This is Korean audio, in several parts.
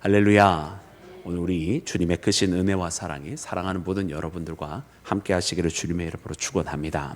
할렐루야. 오늘 우리 주님의 크신 은혜와 사랑이 사랑하는 모든 여러분들과 함께 하시기를 주님의 이름으로 축원합니다.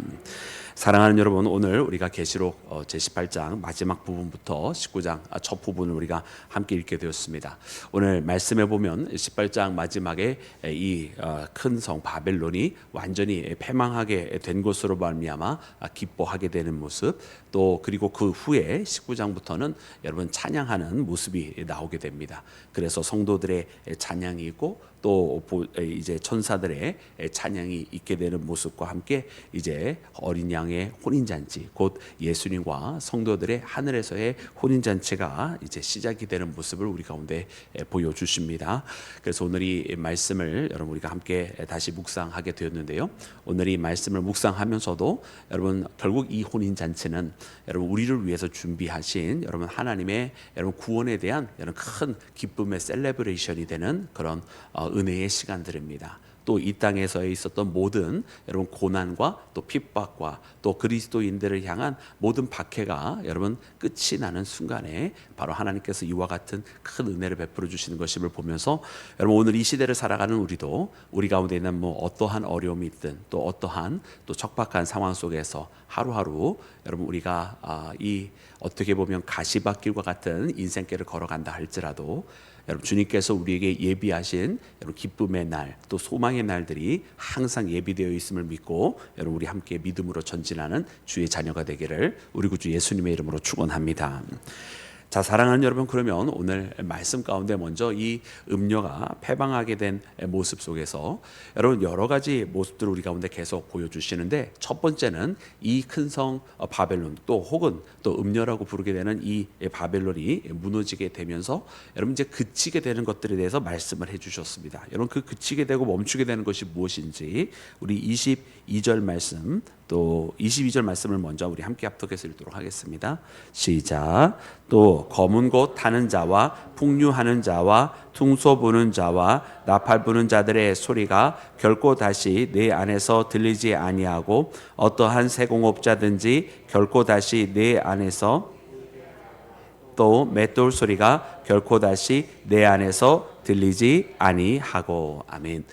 사랑하는 여러분, 오늘 우리가 계시록 제18장 마지막 부분부터 19장 첫 부분을 우리가 함께 읽게 되었습니다. 오늘 말씀해 보면 18장 마지막에 이 큰 성 바벨론이 완전히 패망하게 된 것으로 말미암아 기뻐하게 되는 모습, 또 그리고 그 후에 19장부터는 여러분 찬양하는 모습이 나오게 됩니다. 그래서 성도들의 찬양이 있고 또 이제 천사들의 찬양이 있게 되는 모습과 함께 이제 어린 양의 혼인 잔치, 곧 예수님과 성도들의 하늘에서의 혼인 잔치가 이제 시작이 되는 모습을 우리 가운데 보여주십니다. 그래서 오늘 이 말씀을 여러분 우리가 함께 다시 묵상하게 되었는데요. 오늘 이 말씀을 묵상하면서도 여러분 결국 이 혼인 잔치는 여러분 우리를 위해서 준비하신 여러분 하나님의 여러분 구원에 대한 여러분 큰 기쁨의 셀레브레이션이 되는 그런 은혜의 시간들입니다. 또 이 땅에서 있었던 모든 여러분 고난과 또 핍박과 또 그리스도인들을 향한 모든 박해가 여러분 끝이 나는 순간에 바로 하나님께서 이와 같은 큰 은혜를 베풀어 주시는 것임을 보면서 여러분 오늘 이 시대를 살아가는 우리도 우리 가운데 있는 뭐 어떠한 어려움이 있든 또 어떠한 또 척박한 상황 속에서 하루하루 여러분 우리가 이 어떻게 보면 가시밭길과 같은 인생길을 걸어간다 할지라도 여러분 주님께서 우리에게 예비하신 여러분 기쁨의 날, 또 소망의 날들이 항상 예비되어 있음을 믿고 여러분 우리 함께 믿음으로 전진하는 주의 자녀가 되기를 우리 구주 예수님의 이름으로 축원합니다. 자, 사랑하는 여러분, 그러면 오늘 말씀 가운데 먼저 이 음녀가 패방하게 된 모습 속에서 여러분 여러 가지 모습들을 우리 가운데 계속 보여주시는데, 첫 번째는 이 큰 성 바벨론, 또 혹은 또 음녀라고 부르게 되는 이 바벨론이 무너지게 되면서 여러분 이제 그치게 되는 것들에 대해서 말씀을 해주셨습니다. 여러분 그 그치게 되고 멈추게 되는 것이 무엇인지 우리 22절 말씀, 또 22절 말씀을 먼저 우리 함께 합독해서 읽도록 하겠습니다. 시작. 또 검은 곳 타는 자와 풍류하는 자와 퉁소 부는 자와 나팔 부는 자들의 소리가 결코 다시 내 안에서 들리지 아니하고 어떠한 세공업자든지 결코 다시 내 안에서 또 맷돌 소리가 결코 다시 내 안에서 들리지 아니하고. 아멘.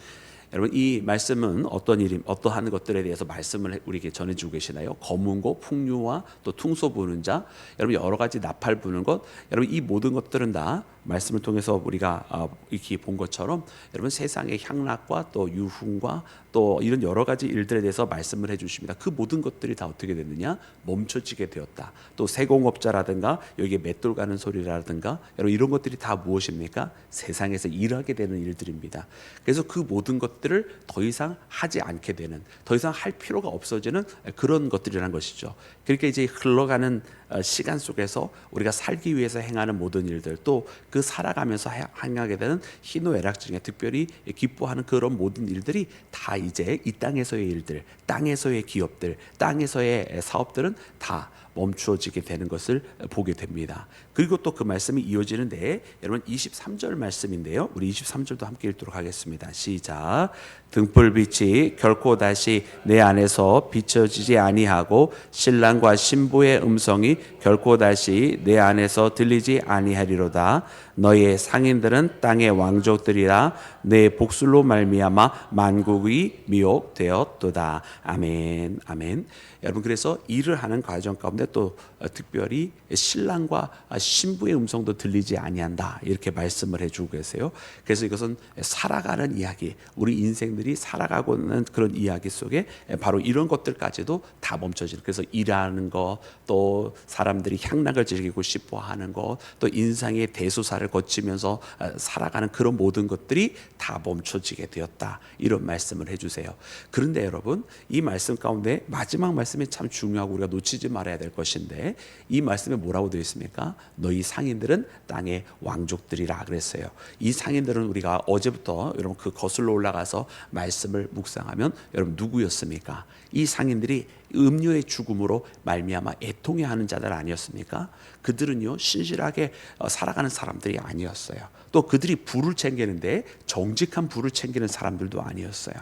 여러분 이 말씀은 어떠한 것들에 대해서 말씀을 우리에게 전해주고 계시나요? 검은 것, 풍류와 또 퉁소 부는 자, 여러분 여러 가지 나팔 부는 것, 여러분 이 모든 것들은 다 말씀을 통해서 우리가 이렇게 본 것처럼 여러분 세상의 향락과 또 유흥과 또 이런 여러 가지 일들에 대해서 말씀을 해주십니다. 그 모든 것들이 다 어떻게 됐느냐? 멈춰지게 되었다. 또 세공업자라든가 여기에 맷돌 가는 소리라든가 여러분 이런 것들이 다 무엇입니까? 세상에서 일하게 되는 일들입니다. 그래서 그 모든 것들을 더 이상 하지 않게 되는, 더 이상 할 필요가 없어지는 그런 것들이라는 것이죠. 그러니까 이제 흘러가는 시간 속에서 우리가 살기 위해서 행하는 모든 일들, 또 그 살아가면서 행하게 되는 희노애락 중에 특별히 기뻐하는 그런 모든 일들이 다 이제 이 땅에서의 일들, 땅에서의 기업들, 땅에서의 사업들은 다 멈추어지게 되는 것을 보게 됩니다. 그리고 또 그 말씀이 이어지는데 여러분 23절 말씀인데요. 우리 23절도 함께 읽도록 하겠습니다. 시작. 등불빛이 결코 다시 내 안에서 비춰지지 아니하고 신랑과 신부의 음성이 결코 다시 내 안에서 들리지 아니하리로다. 너의 상인들은 땅의 왕족들이라. 내 복술로 말미암아 만국이 미혹되었도다. 아멘. 아멘. 여러분 그래서 일을 하는 과정 가운데 또 특별히 신랑과 신부의 음성도 들리지 아니한다, 이렇게 말씀을 해주고 계세요. 그래서 이것은 살아가는 이야기, 우리 인생들이 살아가고 있는 그런 이야기 속에 바로 이런 것들까지도 다 멈춰지는, 그래서 일하는 것, 또 사람들이 향락을 즐기고 싶어하는 것, 또 인생의 대소사를 거치면서 살아가는 그런 모든 것들이 다 멈춰지게 되었다, 이런 말씀을 해주세요. 그런데 여러분 이 말씀 가운데 마지막 말씀이 참 중요하고 우리가 놓치지 말아야 될 것인데, 이 말씀에 뭐라고 되어 있습니까? 너희 상인들은 땅의 왕족들이라 그랬어요. 이 상인들은 우리가 어제부터 여러분 그 거슬러 올라가서 말씀을 묵상하면 여러분 누구였습니까? 이 상인들이 음료의 죽음으로 말미암아 애통해하는 자들 아니었습니까? 그들은요 신실하게 살아가는 사람들이 아니었어요. 또 그들이 부를 챙기는데 정직한 부를 챙기는 사람들도 아니었어요.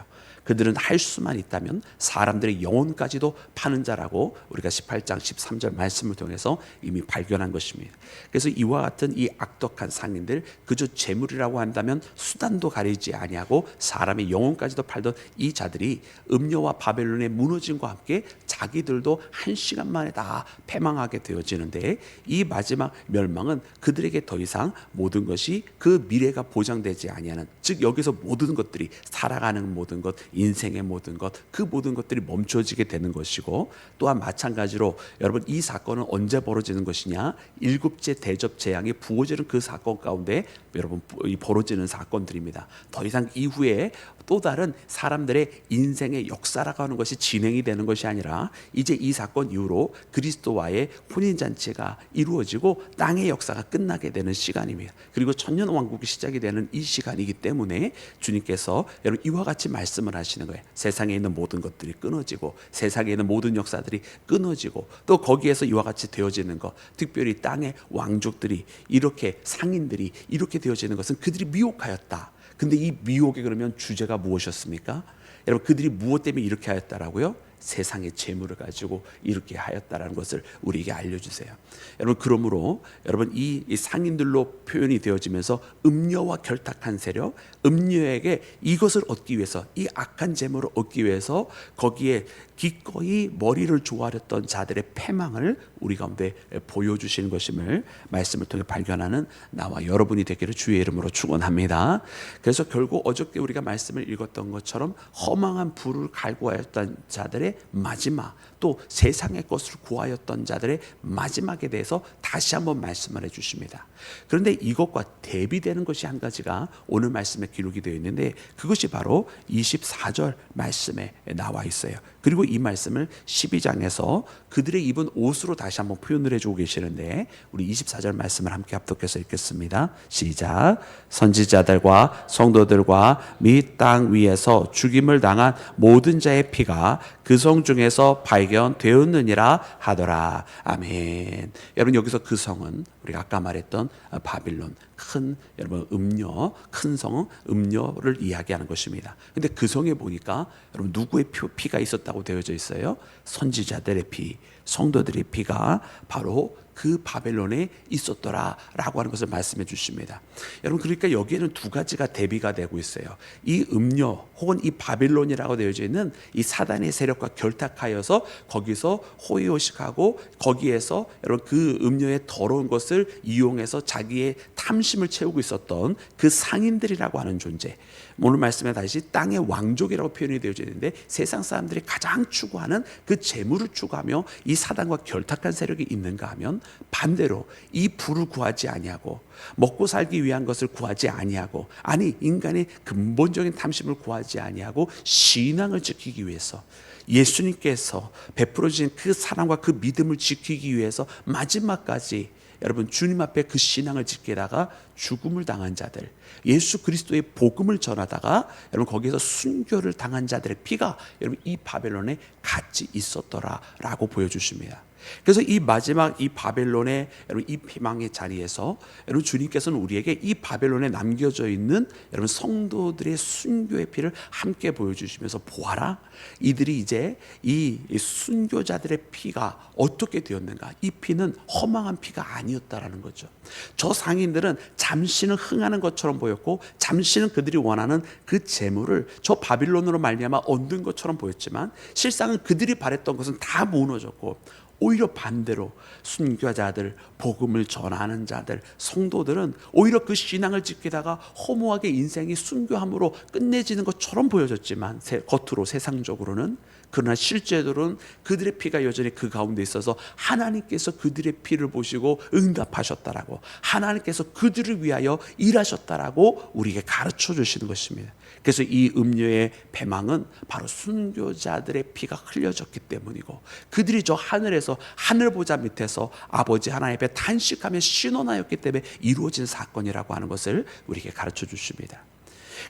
그들은 할 수만 있다면 사람들의 영혼까지도 파는 자라고 우리가 18장 13절 말씀을 통해서 이미 발견한 것입니다. 그래서 이와 같은 이 악독한 상인들, 그저 재물이라고 한다면 수단도 가리지 아니하고 사람의 영혼까지도 팔던 이 자들이 음료와 바벨론의 무너짐과 함께 자기들도 한 시간 만에 다 패망하게 되어지는데, 이 마지막 멸망은 그들에게 더 이상 모든 것이 그 미래가 보장되지 아니하는, 즉 여기서 모든 것들이, 살아가는 모든 것, 인생의 모든 것, 그 모든 것들이 멈춰지게 되는 것이고, 또한 마찬가지로 여러분, 이 사건은 언제 벌어지는 것이냐? 일곱째 대접 재앙이 부어지는 그 사건 가운데 여러분 벌어지는 사건들입니다. 더 이상 이후에 또 다른 사람들의 인생의 역사라고 하는 것이 진행이 되는 것이 아니라, 이제 이 사건 이후로 그리스도와의 혼인잔치가 이루어지고 땅의 역사가 끝나게 되는 시간입니다. 그리고 천년왕국이 시작이 되는 이 시간이기 때문에 주님께서 여러분 이와 같이 말씀을 하시는 거예요. 세상에 있는 모든 것들이 끊어지고, 세상에 있는 모든 역사들이 끊어지고, 또 거기에서 이와 같이 되어지는 것, 특별히 땅의 왕족들이, 이렇게 상인들이 이렇게 되어지는 것은 그들이 미혹하였다. 근데 이 미혹의 그러면 주제가 무엇이었습니까? 여러분, 그들이 무엇 때문에 이렇게 하였다라고요? 세상의 재물을 가지고 이렇게 하였다라는 것을 우리에게 알려주세요. 여러분, 그러므로 여러분 이 상인들로 표현이 되어지면서 음녀와 결탁한 세력, 음녀에게 이것을 얻기 위해서, 이 악한 재물을 얻기 위해서 거기에 기꺼이 머리를 조아렸던 자들의 패망을 우리 가운데 보여주시는 것임을 말씀을 통해 발견하는 나와 여러분이 되기를 주의 이름으로 축원합니다. 그래서 결국 어저께 우리가 말씀을 읽었던 것처럼 허망한 부를 갈구하였던 자들의 마지막, 또 세상의 것을 구하였던 자들의 마지막에 대해서 다시 한번 말씀을 해주십니다. 그런데 이것과 대비되는 것이 한 가지가 오늘 말씀에 기록이 되어 있는데, 그것이 바로 24절 말씀에 나와 있어요. 그리고 이 말씀을 12장에서 그들의 입은 옷으로 다시 한번 표현을 해주고 계시는데, 우리 24절 말씀을 함께 합독해서 읽겠습니다. 시작. 선지자들과 성도들과 및 땅 위에서 죽임을 당한 모든 자의 피가 그 성 중에서 발견되었느니라 하더라. 아멘. 여러분, 여기서 그 성은 우리가 아까 말했던 바빌론, 큰 여러분 음녀, 큰 성 음녀를 이야기하는 것입니다. 근데 그 성에 보니까 여러분 누구의 피가 있었다고 되어져 있어요? 선지자들의 피, 성도들의 피가 바로 그 바벨론에 있었더라라고 하는 것을 말씀해 주십니다. 여러분, 그러니까 여기에는 두 가지가 대비가 되고 있어요. 이 음녀 혹은 이 바벨론이라고 되어져 있는 이 사단의 세력과 결탁하여서 거기서 호의호식하고, 거기에서 여러분 그 음녀의 더러운 것을 이용해서 자기의 탐심을 채우고 있었던 그 상인들이라고 하는 존재, 오늘 말씀에 다시 땅의 왕족이라고 표현이 되어져 있는데, 세상 사람들이 가장 추구하는 그 재물을 추구하며 이 사단과 결탁한 세력이 있는가 하면, 반대로 이 부를 구하지 아니하고 먹고 살기 위한 것을 구하지 아니하고, 아니 인간의 근본적인 탐심을 구하지 아니하고 신앙을 지키기 위해서, 예수님께서 베풀어 주신 그 사랑과 그 믿음을 지키기 위해서 마지막까지 여러분 주님 앞에 그 신앙을 지키다가 죽음을 당한 자들, 예수 그리스도의 복음을 전하다가 여러분 거기에서 순교를 당한 자들의 피가 여러분 이 바벨론에 같이 있었더라라고 보여주십니다. 그래서 이 마지막 이 바벨론의 여러분 이 피망의 자리에서 여러분 주님께서는 우리에게 이 바벨론에 남겨져 있는 여러분 성도들의 순교의 피를 함께 보여주시면서, 보아라, 이들이 이제 이 순교자들의 피가 어떻게 되었는가, 이 피는 허망한 피가 아니었다라는 거죠. 저 상인들은 잠시는 흥하는 것처럼 보였고, 잠시는 그들이 원하는 그 재물을 저 바빌론으로 말미암아 얻는 것처럼 보였지만, 실상은 그들이 바랬던 것은 다 무너졌고, 오히려 반대로 순교자들, 복음을 전하는 자들, 성도들은 오히려 그 신앙을 지키다가 허무하게 인생이 순교함으로 끝내지는 것처럼 보여졌지만, 겉으로 세상적으로는, 그러나 실제로는 그들의 피가 여전히 그 가운데 있어서 하나님께서 그들의 피를 보시고 응답하셨다라고, 하나님께서 그들을 위하여 일하셨다라고 우리에게 가르쳐 주시는 것입니다. 그래서 이 음료의 패망은 바로 순교자들의 피가 흘려졌기 때문이고, 그들이 저 하늘에서, 하늘 보좌 밑에서 아버지 하나님 앞에 단식하며 신원하였기 때문에 이루어진 사건이라고 하는 것을 우리에게 가르쳐 주십니다.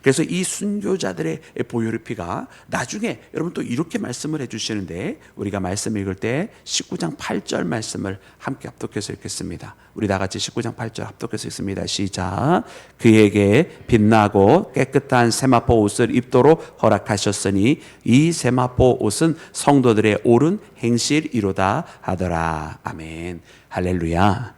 그래서 이 순교자들의 보혈의 피가 나중에 여러분 또 이렇게 말씀을 해주시는데, 우리가 말씀 읽을 때 19장 8절 말씀을 함께 합독해서 읽겠습니다. 우리 다 같이 19장 8절 합독해서 읽습니다. 시작. 그에게 빛나고 깨끗한 세마포 옷을 입도록 허락하셨으니 이 세마포 옷은 성도들의 옳은 행실이로다 하더라. 아멘. 할렐루야.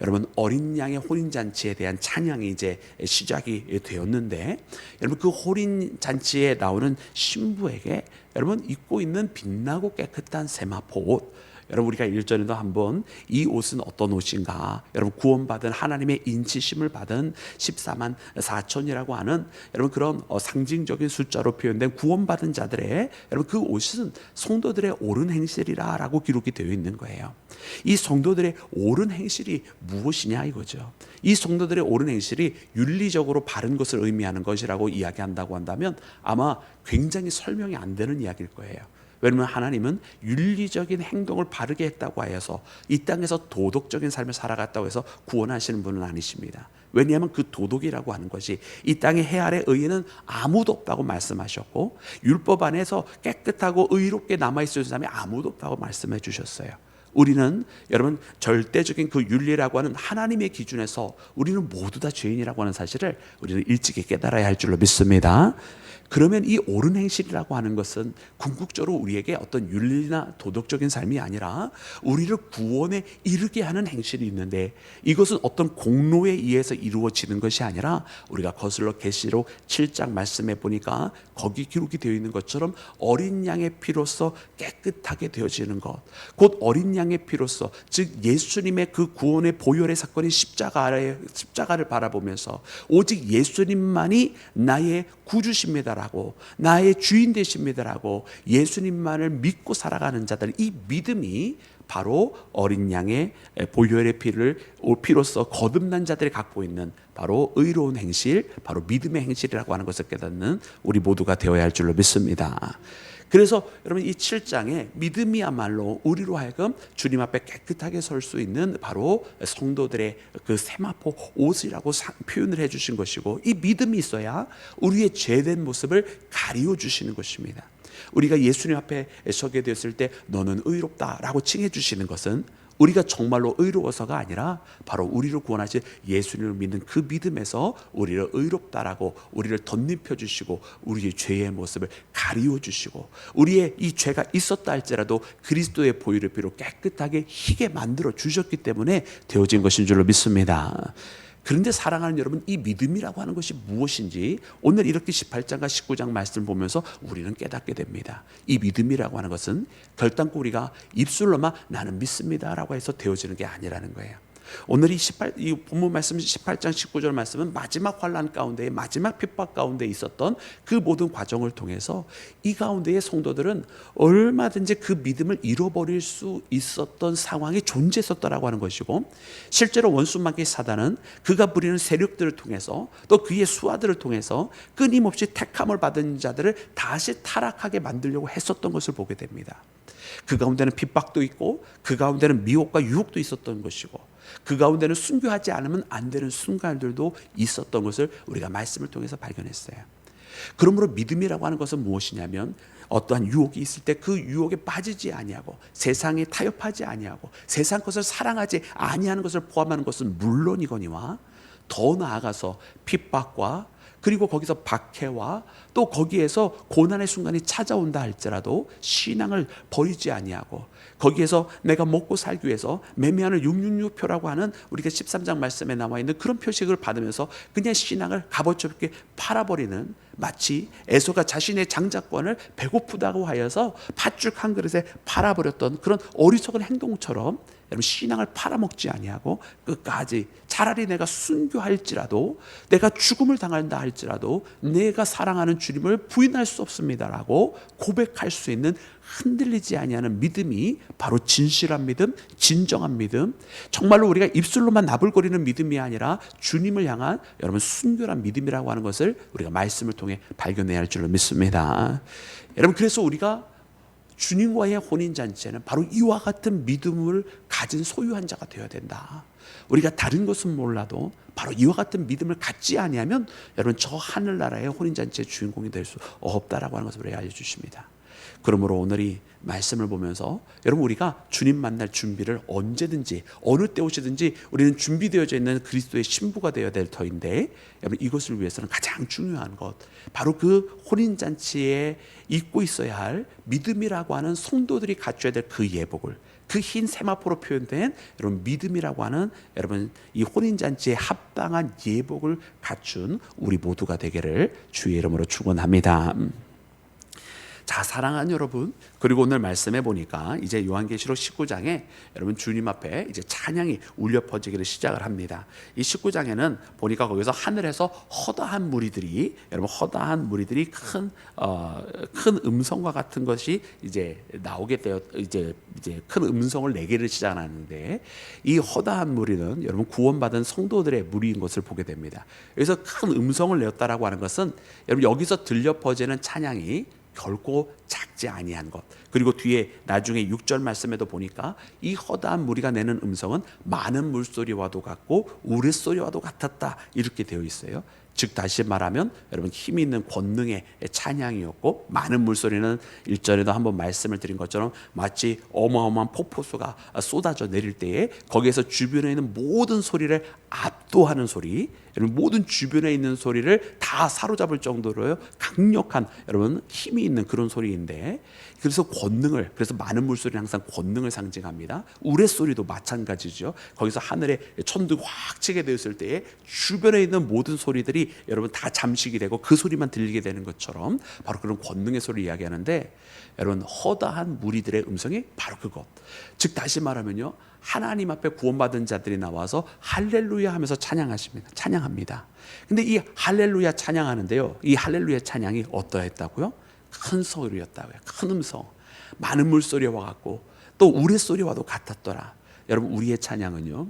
여러분, 어린 양의 혼인잔치에 대한 찬양이 이제 시작이 되었는데, 여러분 그 혼인잔치에 나오는 신부에게 여러분 입고 있는 빛나고 깨끗한 세마포 옷, 여러분 우리가 일전에도 한번 이 옷은 어떤 옷인가, 여러분 구원받은 하나님의 인치심을 받은 14만 4천이라고 하는 여러분 그런 상징적인 숫자로 표현된 구원받은 자들의 여러분 그 옷은 성도들의 옳은 행실이라고 기록이 되어 있는 거예요. 이 성도들의 옳은 행실이 무엇이냐 이거죠. 이 성도들의 옳은 행실이 윤리적으로 바른 것을 의미하는 것이라고 이야기한다고 한다면 아마 굉장히 설명이 안 되는 이야기일 거예요. 왜냐하면 하나님은 윤리적인 행동을 바르게 했다고 하여서 이 땅에서 도덕적인 삶을 살아갔다고 해서 구원하시는 분은 아니십니다. 왜냐하면 그 도덕이라고 하는 것이 이 땅의 해 아래 의인은 아무도 없다고 말씀하셨고, 율법 안에서 깨끗하고 의롭게 남아있을 사람이 아무도 없다고 말씀해 주셨어요. 우리는 여러분 절대적인 그 윤리라고 하는 하나님의 기준에서 우리는 모두 다 죄인이라고 하는 사실을 우리는 일찍이 깨달아야 할 줄로 믿습니다. 그러면 이 옳은 행실이라고 하는 것은 궁극적으로 우리에게 어떤 윤리나 도덕적인 삶이 아니라 우리를 구원에 이르게 하는 행실이 있는데, 이것은 어떤 공로에 의해서 이루어지는 것이 아니라 우리가 거슬러 계시록 7장 말씀해 보니까 거기 기록이 되어 있는 것처럼 어린 양의 피로써 깨끗하게 되어지는 것, 곧 어린 양의 피로써, 즉 예수님의 그 구원의 보혈의 사건인 십자가를 바라보면서 오직 예수님만이 나의 구주십니다라고, 나의 주인 되십니다라고 예수님만을 믿고 살아가는 자들, 이 믿음이 바로 어린 양의 보혈의 피로써 거듭난 자들이 갖고 있는 바로 의로운 행실, 바로 믿음의 행실이라고 하는 것을 깨닫는 우리 모두가 되어야 할 줄로 믿습니다. 그래서 여러분 이 7장에 믿음이야말로 우리로 하여금 주님 앞에 깨끗하게 설 수 있는 바로 성도들의 그 세마포 옷이라고 표현을 해주신 것이고, 이 믿음이 있어야 우리의 죄된 모습을 가리워 주시는 것입니다. 우리가 예수님 앞에 서게 되었을 때 너는 의롭다라고 칭해 주시는 것은 우리가 정말로 의로워서가 아니라 바로 우리를 구원하신 예수님을 믿는 그 믿음에서 우리를 의롭다라고 우리를 덧입혀 주시고 우리의 죄의 모습을 가리워 주시고 우리의 이 죄가 있었다 할지라도 그리스도의 보혈의 피로 깨끗하게 희게 만들어 주셨기 때문에 되어진 것인 줄로 믿습니다. 그런데 사랑하는 여러분, 이 믿음이라고 하는 것이 무엇인지 오늘 이렇게 18장과 19장 말씀을 보면서 우리는 깨닫게 됩니다. 이 믿음이라고 하는 것은 결단코 우리가 입술로만 나는 믿습니다라고 해서 되어지는 게 아니라는 거예요. 오늘 이 본문 말씀 18장 19절 말씀은 마지막 환난 가운데, 마지막 핍박 가운데 있었던 그 모든 과정을 통해서 이 가운데의 성도들은 얼마든지 그 믿음을 잃어버릴 수 있었던 상황이 존재했었다라고 하는 것이고, 실제로 원수마귀 사단은 그가 부리는 세력들을 통해서 또 그의 수하들을 통해서 끊임없이 택함을 받은 자들을 다시 타락하게 만들려고 했었던 것을 보게 됩니다. 그 가운데는 핍박도 있고, 그 가운데는 미혹과 유혹도 있었던 것이고, 그 가운데는 순교하지 않으면 안 되는 순간들도 있었던 것을 우리가 말씀을 통해서 발견했어요. 그러므로 믿음이라고 하는 것은 무엇이냐면, 어떠한 유혹이 있을 때 그 유혹에 빠지지 아니하고 세상에 타협하지 아니하고 세상 것을 사랑하지 아니하는 것을 포함하는 것은 물론이거니와, 더 나아가서 핍박과 그리고 거기서 박해와 또 거기에서 고난의 순간이 찾아온다 할지라도 신앙을 버리지 아니하고, 거기에서 내가 먹고 살기 위해서 매매하는 666표라고 하는 우리가 13장 말씀에 나와 있는 그런 표식을 받으면서 그냥 신앙을 값어치게 팔아버리는, 마치 에서가 자신의 장자권을 배고프다고 하여서 팥죽 한 그릇에 팔아버렸던 그런 어리석은 행동처럼 여러분 신앙을 팔아먹지 아니하고 끝까지, 차라리 내가 순교할지라도, 내가 죽음을 당한다 할지라도 내가 사랑하는 주님을 부인할 수 없습니다라고 고백할 수 있는 흔들리지 아니하는 믿음이 바로 진실한 믿음, 진정한 믿음, 정말로 우리가 입술로만 나불거리는 믿음이 아니라 주님을 향한 여러분 순결한 믿음이라고 하는 것을 우리가 말씀을 통해 발견해야 할 줄로 믿습니다. 여러분, 그래서 우리가 주님과의 혼인잔치에는 바로 이와 같은 믿음을 가진 소유한 자가 되어야 된다. 우리가 다른 것은 몰라도 바로 이와 같은 믿음을 갖지 아니하면 여러분 저 하늘나라의 혼인잔치의 주인공이 될 수 없다라고 하는 것을 우리에게 알려주십니다. 그러므로 오늘 이 말씀을 보면서 여러분 우리가 주님 만날 준비를 언제든지 어느 때 오시든지 우리는 준비되어져 있는 그리스도의 신부가 되어야 될 터인데, 여러분 이것을 위해서는 가장 중요한 것 바로 그 혼인잔치에 입고 있어야 할 믿음이라고 하는 성도들이 갖춰야 될 그 예복을, 그 흰 세마포로 표현된 여러분 믿음이라고 하는 여러분 이 혼인잔치에 합당한 예복을 갖춘 우리 모두가 되기를 주의 이름으로 축원합니다. 자, 사랑하는 여러분, 그리고 오늘 말씀해 보니까 이제 요한계시록 19장에 여러분 주님 앞에 이제 찬양이 울려 퍼지기를 시작을 합니다. 이 19장에는 보니까 거기서 하늘에서 허다한 무리들이, 여러분 허다한 무리들이 큰 음성과 같은 것이 이제 나오게 되어 이제 큰 음성을 내기를 시작하는데, 이 허다한 무리는 여러분 구원받은 성도들의 무리인 것을 보게 됩니다. 여기서 큰 음성을 내었다라고 하는 것은 여러분 여기서 들려 퍼지는 찬양이 결코 작지 아니한 것, 그리고 뒤에 나중에 6절 말씀에도 보니까 이 허다한 무리가 내는 음성은 많은 물소리와도 같고 우레소리와도 같았다 이렇게 되어 있어요. 즉 다시 말하면 여러분 힘이 있는 권능의 찬양이었고, 많은 물소리는 1절에도 한번 말씀을 드린 것처럼 마치 어마어마한 폭포수가 쏟아져 내릴 때에 거기에서 주변에 있는 모든 소리를 압도하는 소리, 여러분 모든 주변에 있는 소리를 다 사로잡을 정도로 강력한 여러분 힘이 있는 그런 소리인데, 그래서 권능을, 그래서 많은 물소리는 항상 권능을 상징합니다. 우레소리도 마찬가지죠. 거기서 하늘에 천둥이 확 치게 되었을 때에 주변에 있는 모든 소리들이 여러분 다 잠식이 되고 그 소리만 들리게 되는 것처럼 바로 그런 권능의 소리를 이야기하는데, 여러분 허다한 무리들의 음성이 바로 그것, 즉 다시 말하면요, 하나님 앞에 구원받은 자들이 나와서 할렐루야 하면서 찬양합니다. 근데 이 할렐루야 찬양하는데요, 이 할렐루야 찬양이 어떠했다고요? 큰 소리였다고요. 큰 음성, 많은 물소리와 같고 또 우레소리와도 같았더라. 여러분 우리의 찬양은요,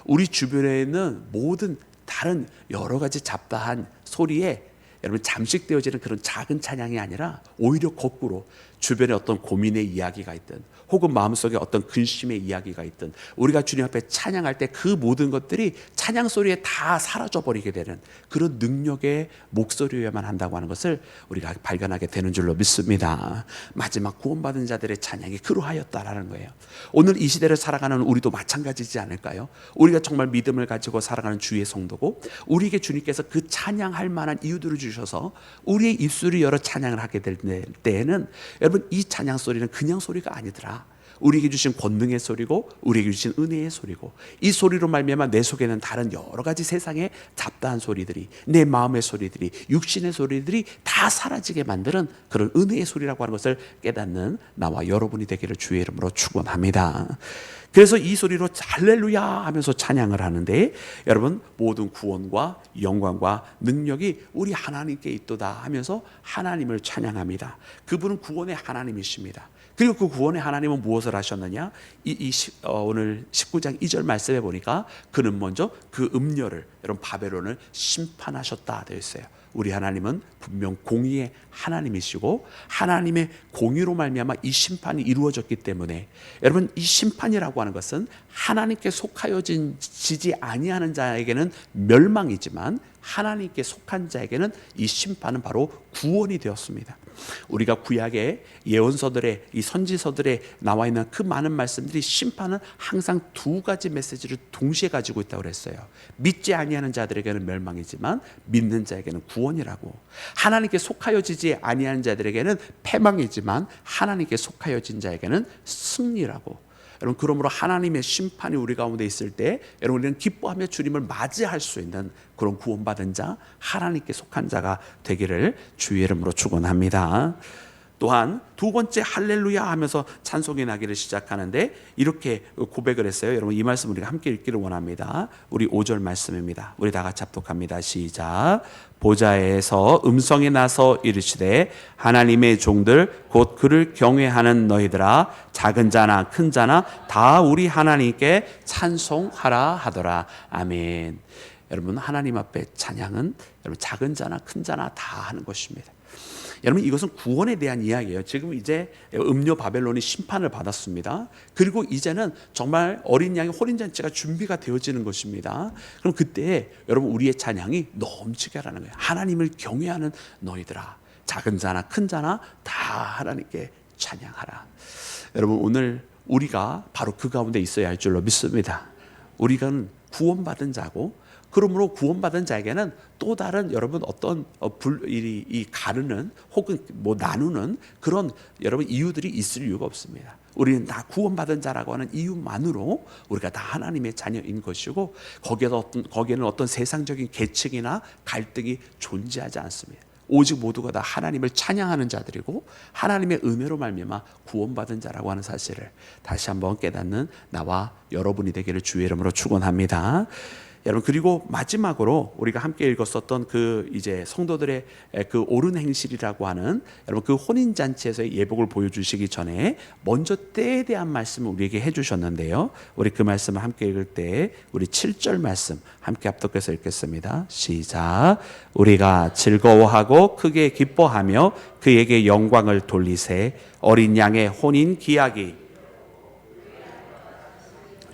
우리 주변에 있는 모든 다른 여러 가지 잡다한 소리에 여러분 잠식되어지는 그런 작은 찬양이 아니라 오히려 거꾸로 주변에 어떤 고민의 이야기가 있든 혹은 마음속에 어떤 근심의 이야기가 있든 우리가 주님 앞에 찬양할 때 그 모든 것들이 찬양 소리에 다 사라져버리게 되는 그런 능력의 목소리여야만 한다고 하는 것을 우리가 발견하게 되는 줄로 믿습니다. 마지막 구원받은 자들의 찬양이 그러하였다라는 거예요. 오늘 이 시대를 살아가는 우리도 마찬가지지 않을까요? 우리가 정말 믿음을 가지고 살아가는 주의 성도고, 우리에게 주님께서 그 찬양할 만한 이유들을 주셔서 우리의 입술을 열어 찬양을 하게 될 때에는 여러분 이 찬양 소리는 그냥 소리가 아니더라. 우리에게 주신 권능의 소리고 우리에게 주신 은혜의 소리고, 이 소리로 말미암아 내 속에는 다른 여러 가지 세상의 잡다한 소리들이, 내 마음의 소리들이, 육신의 소리들이 다 사라지게 만드는 그런 은혜의 소리라고 하는 것을 깨닫는 나와 여러분이 되기를 주의 이름으로 축원합니다. 그래서 이 소리로 할렐루야 하면서 찬양을 하는데, 여러분 모든 구원과 영광과 능력이 우리 하나님께 있도다 하면서 하나님을 찬양합니다. 그분은 구원의 하나님이십니다. 그리고 그 구원의 하나님은 무엇을 하셨느냐? 오늘 19장 2절 말씀에 보니까 그는 먼저 그 음녀를, 여러분 바벨론을 심판하셨다 되어 있어요. 우리 하나님은 분명 공의의 하나님이시고 하나님의 공의로 말미암아 이 심판이 이루어졌기 때문에, 여러분 이 심판이라고 하는 것은 하나님께 속하여지지 아니하는 자에게는 멸망이지만 하나님께 속한 자에게는 이 심판은 바로 구원이 되었습니다. 우리가 구약의 예언서들의, 이 선지서들에 나와 있는 그 많은 말씀들이 심판은 항상 두 가지 메시지를 동시에 가지고 있다고 그랬어요. 믿지 아니하는 자들에게는 멸망이지만 믿는 자에게는 구원이라고, 하나님께 속하여지지 아니하는 자들에게는 패망이지만 하나님께 속하여진 자에게는 승리라고. 여러분 그러므로 하나님의 심판이 우리 가운데 있을 때 여러분 우리는 기뻐하며 주님을 맞이할 수 있는 그런 구원받은 자, 하나님께 속한 자가 되기를 주의 이름으로 축원합니다. 또한 두 번째 할렐루야 하면서 찬송이 나기를 시작하는데 이렇게 고백을 했어요. 여러분 이 말씀 우리가 함께 읽기를 원합니다. 우리 5절 말씀입니다. 우리 다 같이 합독합니다. 시작. 보좌에서 음성이 나서 이르시되 하나님의 종들 곧 그를 경외하는 너희들아, 작은 자나 큰 자나 다 우리 하나님께 찬송하라 하더라. 아멘. 여러분 하나님 앞에 찬양은 여러분 작은 자나 큰 자나 다 하는 것입니다. 여러분 이것은 구원에 대한 이야기예요. 지금 이제 음료 바벨론이 심판을 받았습니다. 그리고 이제는 정말 어린 양의 혼인잔치가 준비가 되어지는 것입니다. 그럼 그때 여러분 우리의 찬양이 넘치게 하라는 거예요. 하나님을 경외하는 너희들아, 작은 자나 큰 자나 다 하나님께 찬양하라. 여러분 오늘 우리가 바로 그 가운데 있어야 할 줄로 믿습니다. 우리가 구원받은 자고, 그러므로 구원받은 자에게는 또 다른 여러분 어떤 이 가르는 혹은 뭐 나누는 그런 여러분 이유들이 있을 이유가 없습니다. 우리는 다 구원받은 자라고 하는 이유만으로 우리가 다 하나님의 자녀인 것이고, 거기에는 어떤 세상적인 계층이나 갈등이 존재하지 않습니다. 오직 모두가 다 하나님을 찬양하는 자들이고 하나님의 은혜로 말미암아 구원받은 자라고 하는 사실을 다시 한번 깨닫는 나와 여러분이 되기를 주의 이름으로 축원합니다. 여러분, 그리고 마지막으로 우리가 함께 읽었었던 그 이제 성도들의 그 옳은 행실이라고 하는 여러분 그 혼인 잔치에서의 예복을 보여주시기 전에 먼저 때에 대한 말씀을 우리에게 해주셨는데요. 우리 그 말씀을 함께 읽을 때 우리 7절 말씀 함께 합독해서 읽겠습니다. 시작. 우리가 즐거워하고 크게 기뻐하며 그에게 영광을 돌리세. 어린 양의 혼인 기약이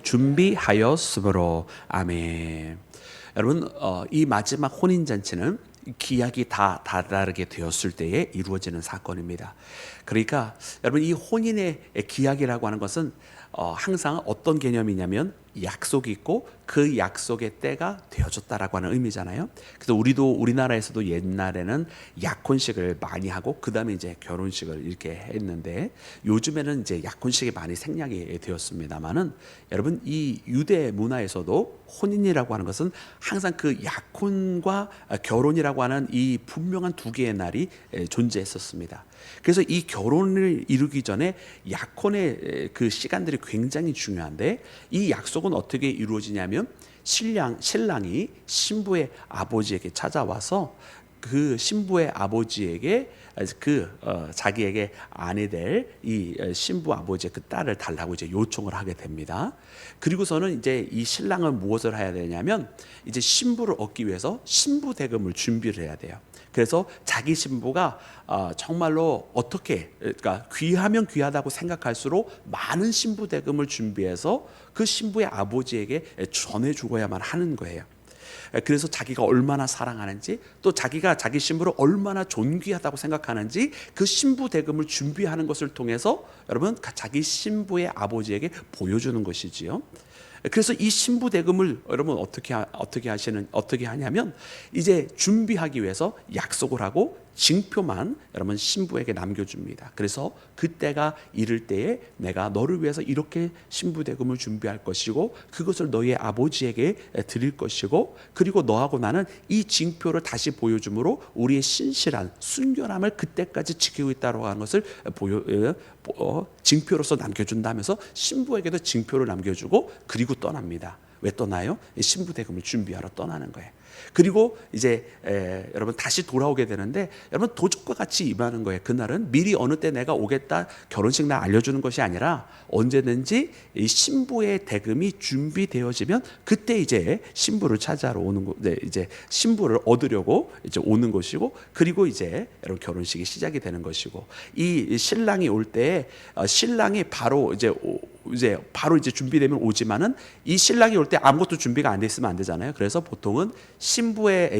준비하였으므로. 아멘. 여러분, 이 마지막 혼인잔치는 기약이 다 다르게 되었을 때에 이루어지는 사건입니다. 그러니까 여러분 이 혼인의 기약이라고 하는 것은 항상 어떤 개념이냐면 약속이 있고 그 약속의 때가 되어졌다라고 하는 의미잖아요. 그래서 우리나라에서도 옛날에는 약혼식을 많이 하고 그 다음에 이제 결혼식을 이렇게 했는데, 요즘에는 이제 약혼식이 많이 생략이 되었습니다만은 여러분 이 유대 문화에서도 혼인이라고 하는 것은 항상 그 약혼과 결혼이라고 하는 이 분명한 두 개의 날이 존재했었습니다. 그래서 이 결혼을 이루기 전에 약혼의 그 시간들이 굉장히 중요한데, 이 약속은 어떻게 이루어지냐면 신랑이 신부의 아버지에게 찾아와서 그 신부의 아버지에게 자기에게 아내 될 이 신부 아버지의 그 딸을 달라고 이제 요청을 하게 됩니다. 그리고서는 이제 이 신랑은 무엇을 해야 되냐면 이제 신부를 얻기 위해서 신부 대금을 준비를 해야 돼요. 그래서 자기 신부가 정말로 그러니까 귀하면 귀하다고 생각할수록 많은 신부 대금을 준비해서 그 신부의 아버지에게 전해 주어야만 하는 거예요. 그래서 자기가 얼마나 사랑하는지, 또 자기가 자기 신부를 얼마나 존귀하다고 생각하는지 그 신부 대금을 준비하는 것을 통해서 여러분 자기 신부의 아버지에게 보여주는 것이지요. 그래서 이 신부 대금을 여러분 어떻게 하냐면 이제 준비하기 위해서 약속을 하고 징표만 여러분 신부에게 남겨줍니다. 그래서 그때가 이를 때에 내가 너를 위해서 이렇게 신부 대금을 준비할 것이고 그것을 너의 아버지에게 드릴 것이고, 그리고 너하고 나는 이 징표를 다시 보여줌으로 우리의 신실한 순결함을 그때까지 지키고 있다고 하는 것을 징표로서 남겨준다면서 신부에게도 징표를 남겨주고 그리고 떠납니다. 왜 떠나요? 신부 대금을 준비하러 떠나는 거예요. 그리고 이제 여러분 다시 돌아오게 되는데, 여러분 도적과 같이 임하는 거예요. 그날은 미리 어느 때 내가 오겠다 결혼식 날 알려주는 것이 아니라 언제든지 이 신부의 대금이 준비되어지면 그때 이제 신부를 찾아러 오는 거, 이제 신부를 얻으려고 이제 오는 것이고, 그리고 이제 여러분 결혼식이 시작이 되는 것이고, 이 신랑이 올 때 신랑이 바로 이제 준비되면 오지만은 이 신랑이 올 때 아무것도 준비가 안 돼 있으면 안 되잖아요. 그래서 보통은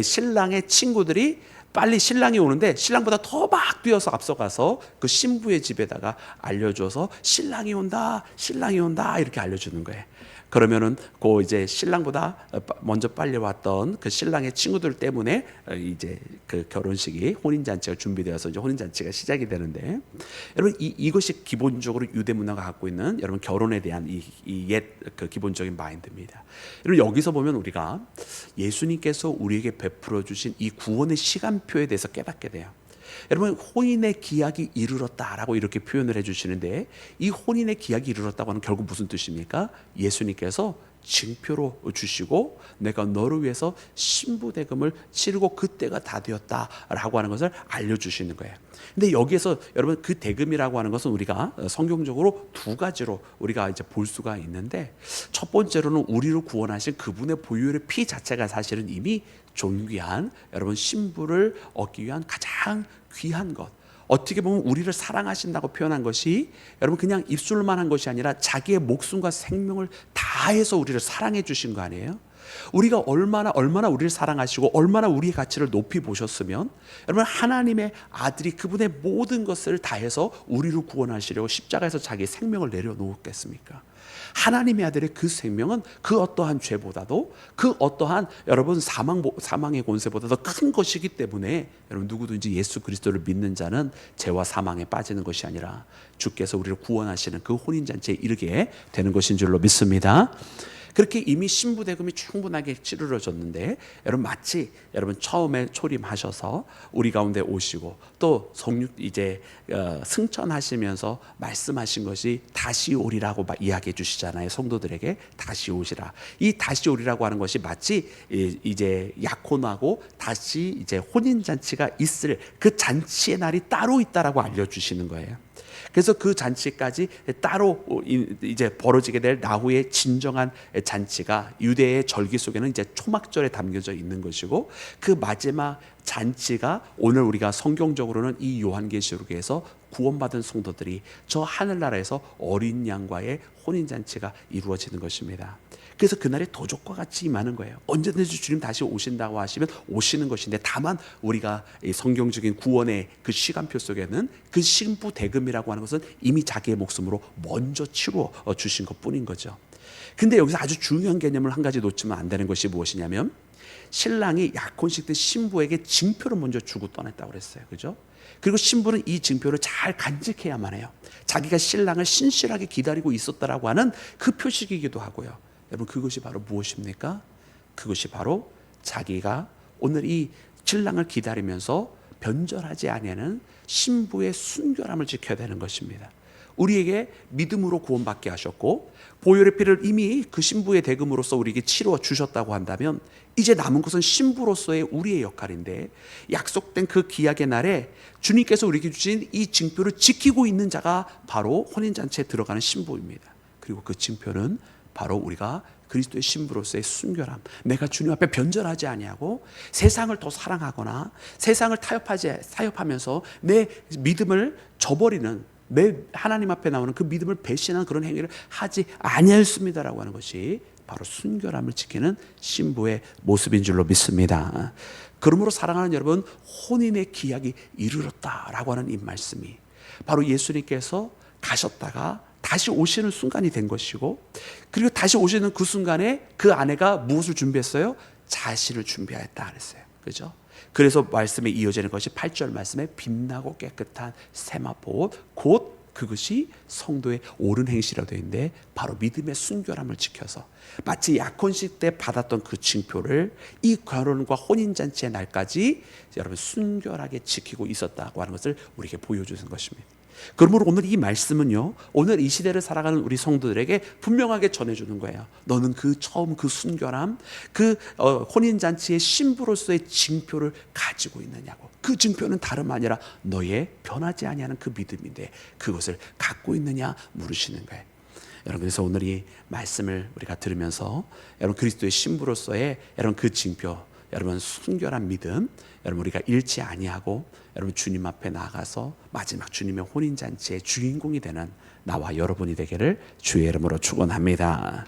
신랑의 친구들이 빨리 신랑이 오는데 신랑보다 더 막 뛰어서 앞서가서 그 신부의 집에다가 알려줘서 신랑이 온다 이렇게 알려주는 거예요. 그러면은 그 이제 신랑보다 먼저 빨리 왔던 그 신랑의 친구들 때문에 이제 그 결혼식이 혼인잔치가 준비되어서 이제 혼인잔치가 시작이 되는데, 여러분 이것이 기본적으로 유대 문화가 갖고 있는 여러분 결혼에 대한 이 그 기본적인 마인드입니다. 여러분 여기서 보면 우리가 예수님께서 우리에게 베풀어 주신 이 구원의 시간표에 대해서 깨닫게 돼요. 여러분 혼인의 기약이 이르렀다라고 이렇게 표현을 해주시는데, 이 혼인의 기약이 이르렀다고 하는 결국 무슨 뜻입니까? 예수님께서 징표로 주시고 내가 너를 위해서 신부대금을 치르고 그때가 다 되었다라고 하는 것을 알려주시는 거예요. 근데 여기에서 여러분 그 대금이라고 하는 것은 우리가 성경적으로 두 가지로 우리가 이제 볼 수가 있는데, 첫 번째로는 우리를 구원하신 그분의 보혈의 피 자체가 사실은 이미 존귀한 여러분 신부를 얻기 위한 가장 귀한 것, 어떻게 보면 우리를 사랑하신다고 표현한 것이 여러분 그냥 입술로만 한 것이 아니라 자기의 목숨과 생명을 다해서 우리를 사랑해 주신 거 아니에요? 우리가 얼마나 우리를 사랑하시고 얼마나 우리의 가치를 높이 보셨으면 여러분 하나님의 아들이 그분의 모든 것을 다해서 우리를 구원하시려고 십자가에서 자기의 생명을 내려놓았겠습니까? 하나님의 아들의 그 생명은 그 어떠한 죄보다도 그 어떠한 여러분 사망의 권세보다도 큰 것이기 때문에 여러분 누구든지 예수 그리스도를 믿는 자는 죄와 사망에 빠지는 것이 아니라 주께서 우리를 구원하시는 그 혼인잔치에 이르게 되는 것인 줄로 믿습니다. 그렇게 이미 신부대금이 충분하게 치르러졌는데 여러분 마치 여러분 처음에 초림하셔서 우리 가운데 오시고 또 이제 승천하시면서 말씀하신 것이 다시 오리라고 이야기해 주시잖아요. 성도들에게 다시 오시라. 이 다시 오리라고 하는 것이 마치 이제 약혼하고 다시 이제 혼인잔치가 있을 그 잔치의 날이 따로 있다라고 알려주시는 거예요. 그래서 그 잔치까지 따로 이제 벌어지게 될 나후의 진정한 잔치가 유대의 절기 속에는 이제 초막절에 담겨져 있는 것이고, 그 마지막 잔치가 오늘 우리가 성경적으로는 이 요한계시록에서 구원받은 성도들이 저 하늘나라에서 어린 양과의 혼인잔치가 이루어지는 것입니다. 그래서 그날이 도적과 같이 임하는 거예요. 언제든지 주님 다시 오신다고 하시면 오시는 것인데, 다만 우리가 이 성경적인 구원의 그 시간표 속에는 그 신부 대금이라고 하는 것은 이미 자기의 목숨으로 먼저 치루어 주신 것뿐인 거죠. 근데 여기서 아주 중요한 개념을 한 가지 놓치면 안 되는 것이 무엇이냐면, 신랑이 약혼식 때 신부에게 징표를 먼저 주고 떠났다고 그랬어요. 그죠? 그리고 신부는 이 징표를 잘 간직해야만 해요. 자기가 신랑을 신실하게 기다리고 있었다라고 하는 그 표식이기도 하고요. 여러분 그것이 바로 무엇입니까? 그것이 바로 자기가 오늘 이 신랑을 기다리면서 변절하지 아니하는 신부의 순결함을 지켜야 되는 것입니다. 우리에게 믿음으로 구원받게 하셨고 보혈의 피를 이미 그 신부의 대금으로서 우리에게 치루어 주셨다고 한다면, 이제 남은 것은 신부로서의 우리의 역할인데, 약속된 그 기약의 날에 주님께서 우리에게 주신 이 징표를 지키고 있는 자가 바로 혼인잔치에 들어가는 신부입니다. 그리고 그 징표는 바로 우리가 그리스도의 신부로서의 순결함, 내가 주님 앞에 변절하지 아니하고 세상을 더 사랑하거나 세상을 타협하면서 내 믿음을 저버리는, 내 하나님 앞에 나오는 그 믿음을 배신하는 그런 행위를 하지 아니하였습니다라고 하는 것이 바로 순결함을 지키는 신부의 모습인 줄로 믿습니다. 그러므로 사랑하는 여러분, 혼인의 기약이 이르렀다라고 하는 이 말씀이 바로 예수님께서 가셨다가 다시 오시는 순간이 된 것이고, 그리고 다시 오시는 그 순간에 그 아내가 무엇을 준비했어요? 자신을 준비하였다 그랬어요. 그죠? 그래서 말씀에 이어지는 것이 8절 말씀에 빛나고 깨끗한 세마포, 곧 그것이 성도의 옳은 행실이라고 되어 있는데, 바로 믿음의 순결함을 지켜서 마치 약혼식 때 받았던 그 징표를 이 결혼과 혼인잔치의 날까지 여러분 순결하게 지키고 있었다고 하는 것을 우리에게 보여주는 것입니다. 그러므로 오늘 이 말씀은요, 오늘 이 시대를 살아가는 우리 성도들에게 분명하게 전해주는 거예요. 너는 그 처음 그 순결함, 그 혼인잔치의 신부로서의 징표를 가지고 있느냐고. 그 징표는 다름 아니라 너의 변하지 아니하는 그 믿음인데 그것을 갖고 있느냐 물으시는 거예요. 여러분, 그래서 오늘 이 말씀을 우리가 들으면서 여러분 그리스도의 신부로서의 여러분 그 징표, 여러분 순결한 믿음, 여러분 우리가 잃지 아니하고 여러분 주님 앞에 나가서 마지막 주님의 혼인잔치의 주인공이 되는 나와 여러분이 되기를 주의 이름으로 축원합니다.